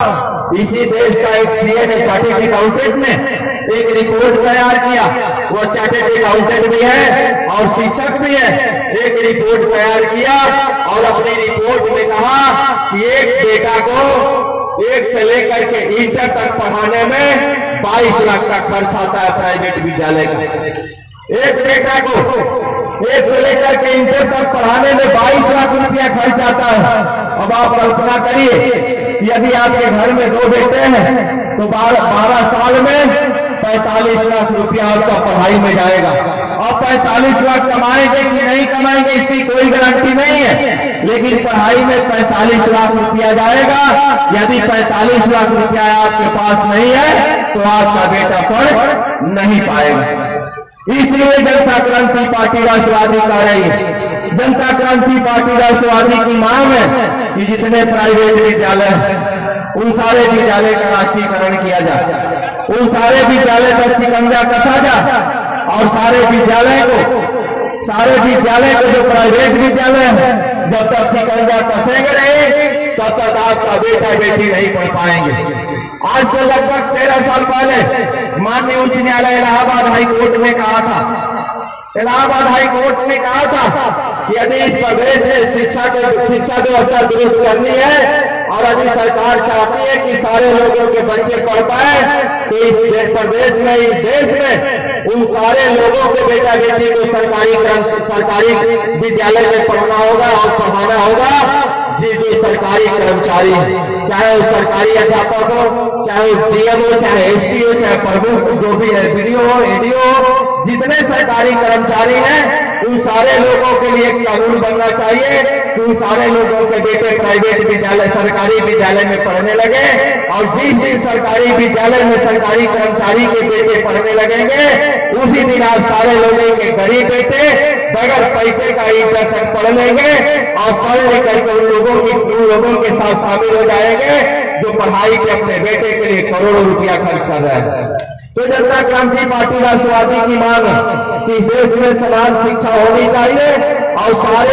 इसी देश का एक सीए ने चार्टेड अकाउंटेंट ने एक रिपोर्ट तैयार किया। वो चार्टेड अकाउंटेंट भी है और शिक्षक भी है। एक रिपोर्ट तैयार किया और अपनी रिपोर्ट में कहा कि एक बेटा को 1 से लेकर के इंटर तक पढ़ाने में 22 लाख का खर्च आता है प्राइवेट विद्यालय का। एक बेटा को 1 से लेकर के इंटर तक पढ़ाने में 22 लाख रुपया खर्च आता है। अब आप कल्पना करिए, यदि आपके घर में 2 बेटे हैं तो 12 साल में 45 लाख रुपया आपका पढ़ाई में जाएगा। और 45 लाख कमाएंगे कि नहीं कमाएंगे इसकी कोई गारंटी नहीं है, लेकिन पढ़ाई में 45 लाख रुपया जाएगा। यदि 45 लाख रुपया आपके पास नहीं है तो आपका बेटा पढ़ नहीं पाएगा। इसलिए जनता क्रांति पार्टी राष्ट्रवादी कह रही है, जनता क्रांति पार्टी राष्ट्रवादी की मांग है कि जितने प्राइवेट विद्यालय हैं उन सारे विद्यालय का राष्ट्रीयकरण किया जाए, उन सारे विद्यालय पर शिकंजा कसा जाए और सारे विद्यालय को जो प्राइवेट विद्यालय है जब तक शिकंजा कसेंगे नहीं तब तक आपका बेटा बेटी नहीं पढ़ पाएंगे। आज से लगभग 13 साल पहले माननीय उच्च न्यायालय इलाहाबाद हाई कोर्ट ने कहा था, इलाहाबाद हाई कोर्ट ने कहा था कि यदि इस प्रदेश में शिक्षा व्यवस्था दुरुस्त करनी है और यदि सरकार चाहती है कि सारे लोगों के बच्चे पढ़ पाए तो इस प्रदेश में, इस देश में उन सारे लोगों के बेटा बेटी को सरकारी विद्यालय में पढ़ना होगा और पढ़ाना होगा। जो सरकारी कर्मचारी है, चाहे वो सरकारी अध्यापक हो, चाहे वो डीएम हो, चाहे एसपी हो, चाहे प्रमुख जो भी है, बीडीओ हो, एडीओ हो, जितने सरकारी कर्मचारी हैं उन सारे लोगों के लिए कानून बनना चाहिए कि उन सारे लोगों के बेटे प्राइवेट विद्यालय, सरकारी विद्यालय में पढ़ने लगे। और जिस दिन सरकारी विद्यालय में सरकारी कर्मचारी के बेटे पढ़ने लगेंगे उसी दिन आप सारे लोगों के गरीब बेटे बगैर पैसे का इंटर तक पढ़ लेंगे और पढ़ लेकर के उन लोगों के साथ शामिल हो जाएंगे जो पढ़ाई के अपने बेटे के लिए करोड़ों रुपया खर्च कर रहे हैं। तो जनता क्रांति पार्टी राष्ट्रवादी की मांग है कि इस देश में समान शिक्षा होनी चाहिए और सारे